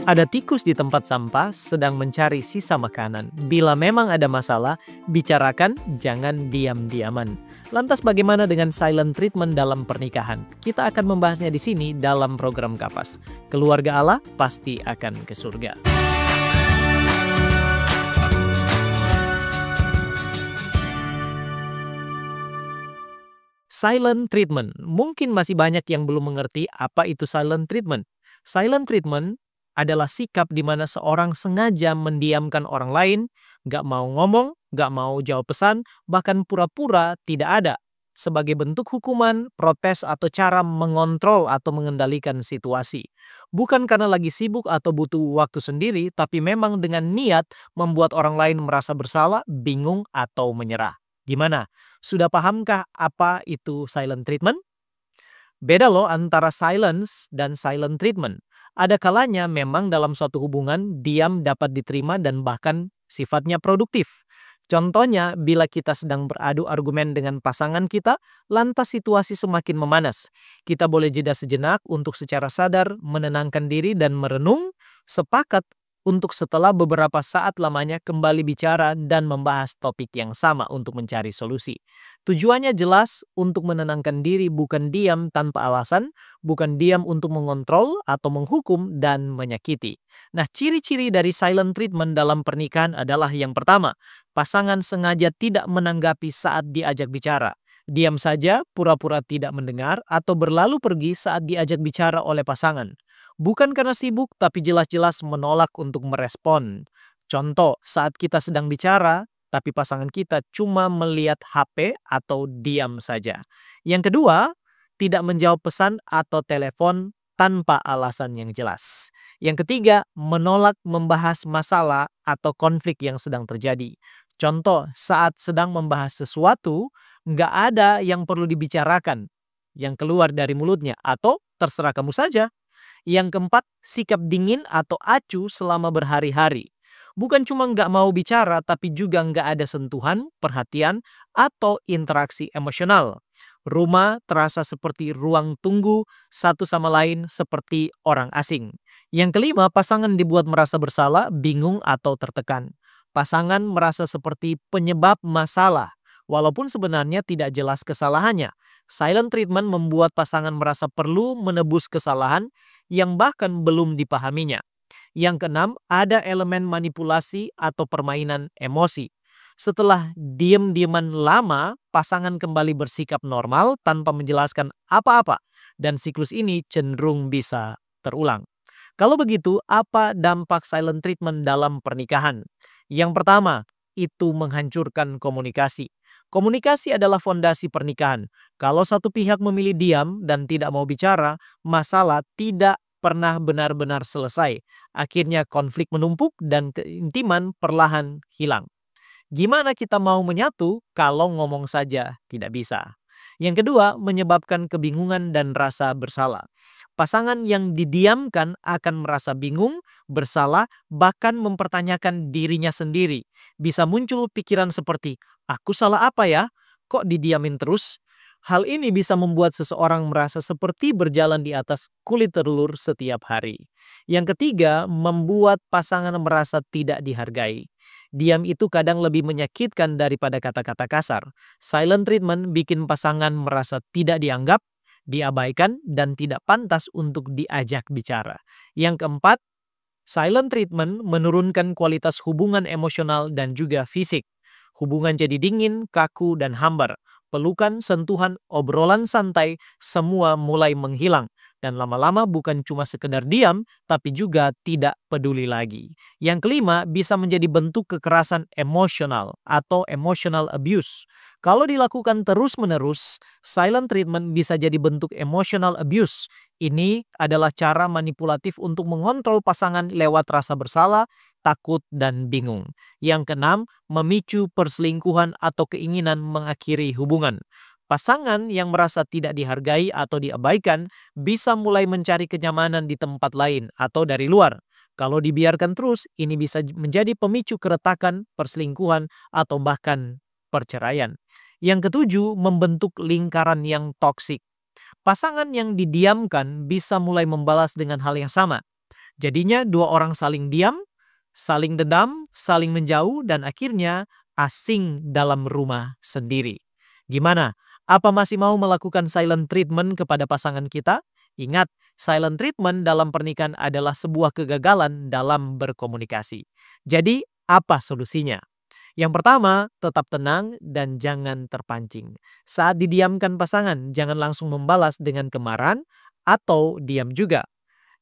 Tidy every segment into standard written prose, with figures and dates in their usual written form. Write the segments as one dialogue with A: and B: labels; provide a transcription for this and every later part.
A: Ada tikus di tempat sampah sedang mencari sisa makanan. Bila memang ada masalah, bicarakan, jangan diam-diaman. Lantas bagaimana dengan silent treatment dalam pernikahan? Kita akan membahasnya di sini dalam program Kapas. Keluarga Allah pasti akan ke surga. Silent treatment. Mungkin masih banyak yang belum mengerti apa itu silent treatment. Silent treatment adalah sikap di mana seorang sengaja mendiamkan orang lain, nggak mau ngomong, nggak mau jawab pesan, bahkan pura-pura tidak ada. Sebagai bentuk hukuman, protes, atau cara mengontrol atau mengendalikan situasi. Bukan karena lagi sibuk atau butuh waktu sendiri, tapi memang dengan niat membuat orang lain merasa bersalah, bingung, atau menyerah. Gimana? Sudah pahamkah apa itu silent treatment? Beda loh antara silence dan silent treatment. Ada kalanya memang dalam suatu hubungan diam dapat diterima dan bahkan sifatnya produktif. Contohnya bila kita sedang beradu argumen dengan pasangan kita, lantas situasi semakin memanas. Kita boleh jeda sejenak untuk secara sadar menenangkan diri dan merenung, sepakat untuk setelah beberapa saat lamanya kembali bicara dan membahas topik yang sama untuk mencari solusi. Tujuannya jelas untuk menenangkan diri, bukan diam tanpa alasan, bukan diam untuk mengontrol atau menghukum dan menyakiti. Nah, ciri-ciri dari silent treatment dalam pernikahan adalah yang pertama, pasangan sengaja tidak menanggapi saat diajak bicara. Diam saja, pura-pura tidak mendengar, atau berlalu pergi saat diajak bicara oleh pasangan. Bukan karena sibuk, tapi jelas-jelas menolak untuk merespon. Contoh, saat kita sedang bicara, tapi pasangan kita cuma melihat HP atau diam saja. Yang kedua, tidak menjawab pesan atau telepon tanpa alasan yang jelas. Yang ketiga, menolak membahas masalah atau konflik yang sedang terjadi. Contoh, saat sedang membahas sesuatu, nggak ada yang perlu dibicarakan yang keluar dari mulutnya, atau terserah kamu saja. Yang keempat, sikap dingin atau acuh selama berhari-hari. Bukan cuma nggak mau bicara, tapi juga nggak ada sentuhan, perhatian, atau interaksi emosional. Rumah terasa seperti ruang tunggu, satu sama lain seperti orang asing. Yang kelima, pasangan dibuat merasa bersalah, bingung, atau tertekan. Pasangan merasa seperti penyebab masalah, walaupun sebenarnya tidak jelas kesalahannya. Silent treatment membuat pasangan merasa perlu menebus kesalahan yang bahkan belum dipahaminya. Yang keenam, ada elemen manipulasi atau permainan emosi. Setelah diam-diaman lama, pasangan kembali bersikap normal tanpa menjelaskan apa-apa, dan siklus ini cenderung bisa terulang. Kalau begitu, apa dampak silent treatment dalam pernikahan? Yang pertama, itu menghancurkan komunikasi. Komunikasi adalah fondasi pernikahan. Kalau satu pihak memilih diam dan tidak mau bicara, masalah tidak pernah benar-benar selesai. Akhirnya konflik menumpuk dan keintiman perlahan hilang. Gimana kita mau menyatu kalau ngomong saja tidak bisa? Yang kedua, menyebabkan kebingungan dan rasa bersalah. Pasangan yang didiamkan akan merasa bingung, bersalah, bahkan mempertanyakan dirinya sendiri. Bisa muncul pikiran seperti, aku salah apa ya? Kok didiamin terus? Hal ini bisa membuat seseorang merasa seperti berjalan di atas kulit telur setiap hari. Yang ketiga, membuat pasangan merasa tidak dihargai. Diam itu kadang lebih menyakitkan daripada kata-kata kasar. Silent treatment bikin pasangan merasa tidak dianggap, diabaikan, dan tidak pantas untuk diajak bicara. Yang keempat, silent treatment menurunkan kualitas hubungan emosional dan juga fisik. Hubungan jadi dingin, kaku, dan hambar. Pelukan, sentuhan, obrolan santai, semua mulai menghilang. Dan lama-lama bukan cuma sekedar diam, tapi juga tidak peduli lagi. Yang kelima, bisa menjadi bentuk kekerasan emosional atau emotional abuse. Kalau dilakukan terus-menerus, silent treatment bisa jadi bentuk emotional abuse. Ini adalah cara manipulatif untuk mengontrol pasangan lewat rasa bersalah, takut, dan bingung. Yang keenam, memicu perselingkuhan atau keinginan mengakhiri hubungan. Pasangan yang merasa tidak dihargai atau diabaikan bisa mulai mencari kenyamanan di tempat lain atau dari luar. Kalau dibiarkan terus, ini bisa menjadi pemicu keretakan, perselingkuhan, atau bahkan perceraian. Yang ketujuh, membentuk lingkaran yang toksik. Pasangan yang didiamkan bisa mulai membalas dengan hal yang sama. Jadinya dua orang saling diam, saling dendam, saling menjauh, dan akhirnya asing dalam rumah sendiri. Gimana? Apa masih mau melakukan silent treatment kepada pasangan kita? Ingat, silent treatment dalam pernikahan adalah sebuah kegagalan dalam berkomunikasi. Jadi, apa solusinya? Yang pertama, tetap tenang dan jangan terpancing. Saat didiamkan pasangan, jangan langsung membalas dengan kemarahan atau diam juga.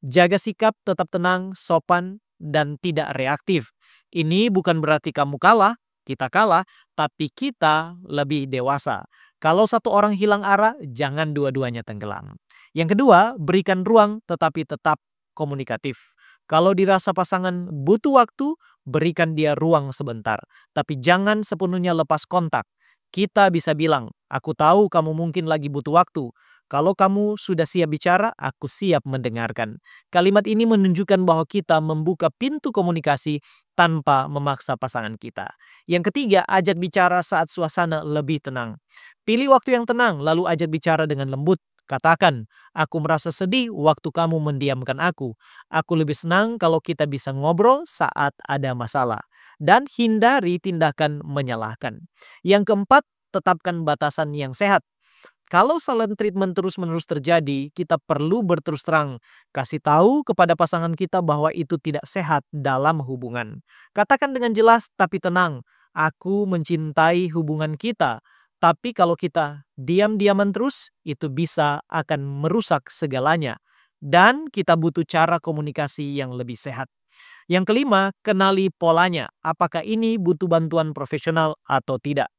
A: Jaga sikap tetap tenang, sopan, dan tidak reaktif. Ini bukan berarti kamu kalah, kita kalah, tapi kita lebih dewasa. Kalau satu orang hilang arah, jangan dua-duanya tenggelam. Yang kedua, berikan ruang tetapi tetap komunikatif. Kalau dirasa pasangan butuh waktu, berikan dia ruang sebentar. Tapi jangan sepenuhnya lepas kontak. Kita bisa bilang, aku tahu kamu mungkin lagi butuh waktu. Kalau kamu sudah siap bicara, aku siap mendengarkan. Kalimat ini menunjukkan bahwa kita membuka pintu komunikasi tanpa memaksa pasangan kita. Yang ketiga, ajak bicara saat suasana lebih tenang. Pilih waktu yang tenang, lalu ajak bicara dengan lembut. Katakan, aku merasa sedih waktu kamu mendiamkan aku. Aku lebih senang kalau kita bisa ngobrol saat ada masalah. Dan hindari tindakan menyalahkan. Yang keempat, tetapkan batasan yang sehat. Kalau silent treatment terus-menerus terjadi, kita perlu berterus terang. Kasih tahu kepada pasangan kita bahwa itu tidak sehat dalam hubungan. Katakan dengan jelas tapi tenang, aku mencintai hubungan kita. Tapi kalau kita diam-diaman terus, itu bisa akan merusak segalanya. Dan kita butuh cara komunikasi yang lebih sehat. Yang kelima, kenali polanya. Apakah ini butuh bantuan profesional atau tidak?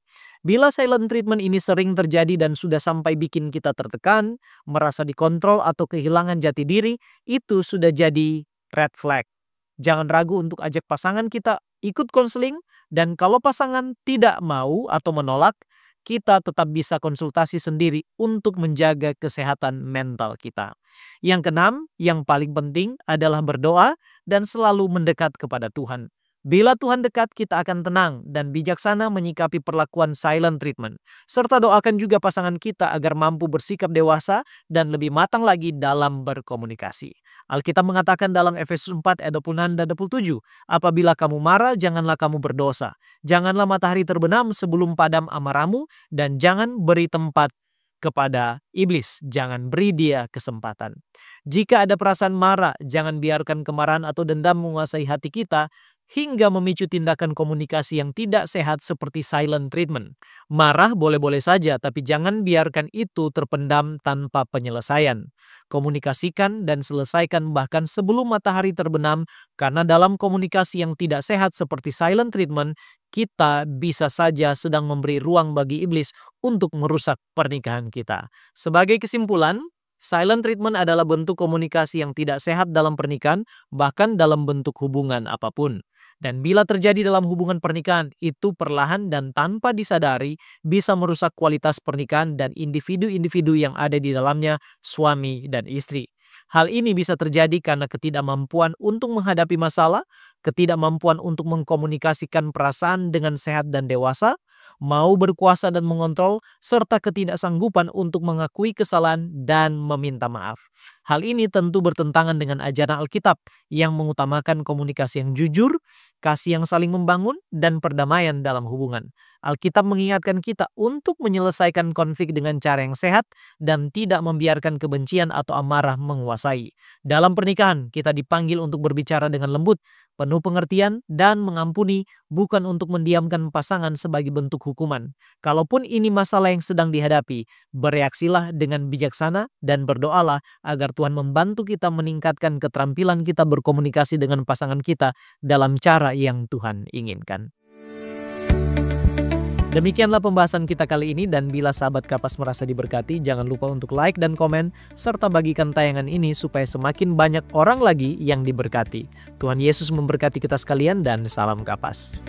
A: Bila silent treatment ini sering terjadi dan sudah sampai bikin kita tertekan, merasa dikontrol atau kehilangan jati diri, itu sudah jadi red flag. Jangan ragu untuk ajak pasangan kita ikut konseling, dan kalau pasangan tidak mau atau menolak, kita tetap bisa konsultasi sendiri untuk menjaga kesehatan mental kita. Yang keenam, yang paling penting adalah berdoa dan selalu mendekat kepada Tuhan. Bila Tuhan dekat, kita akan tenang dan bijaksana menyikapi perlakuan silent treatment. Serta doakan juga pasangan kita agar mampu bersikap dewasa dan lebih matang lagi dalam berkomunikasi. Alkitab mengatakan dalam Efesus 4 ayat 26 dan 27, apabila kamu marah, janganlah kamu berdosa. Janganlah matahari terbenam sebelum padam amarahmu, dan jangan beri tempat kepada iblis. Jangan beri dia kesempatan. Jika ada perasaan marah, jangan biarkan kemarahan atau dendam menguasai hati kita, hingga memicu tindakan komunikasi yang tidak sehat seperti silent treatment. Marah boleh-boleh saja, tapi jangan biarkan itu terpendam tanpa penyelesaian. Komunikasikan dan selesaikan bahkan sebelum matahari terbenam, karena dalam komunikasi yang tidak sehat seperti silent treatment, kita bisa saja sedang memberi ruang bagi iblis untuk merusak pernikahan kita. Sebagai kesimpulan, silent treatment adalah bentuk komunikasi yang tidak sehat dalam pernikahan, bahkan dalam bentuk hubungan apapun. Dan bila terjadi dalam hubungan pernikahan, itu perlahan dan tanpa disadari bisa merusak kualitas pernikahan dan individu-individu yang ada di dalamnya, suami dan istri. Hal ini bisa terjadi karena ketidakmampuan untuk menghadapi masalah, ketidakmampuan untuk mengkomunikasikan perasaan dengan sehat dan dewasa, mau berkuasa dan mengontrol, serta ketidaksanggupan untuk mengakui kesalahan dan meminta maaf. Hal ini tentu bertentangan dengan ajaran Alkitab yang mengutamakan komunikasi yang jujur, kasih yang saling membangun, dan perdamaian dalam hubungan. Alkitab mengingatkan kita untuk menyelesaikan konflik dengan cara yang sehat dan tidak membiarkan kebencian atau amarah menguasai. Dalam pernikahan, kita dipanggil untuk berbicara dengan lembut, penuh pengertian, dan mengampuni, bukan untuk mendiamkan pasangan sebagai bentuk hukuman. Kalaupun ini masalah yang sedang dihadapi, bereaksilah dengan bijaksana dan berdoalah agar Tuhan membantu kita meningkatkan keterampilan kita berkomunikasi dengan pasangan kita dalam cara yang Tuhan inginkan. Demikianlah pembahasan kita kali ini, dan bila sahabat Kapas merasa diberkati, jangan lupa untuk like dan komen, serta bagikan tayangan ini supaya semakin banyak orang lagi yang diberkati. Tuhan Yesus memberkati kita sekalian, dan salam Kapas.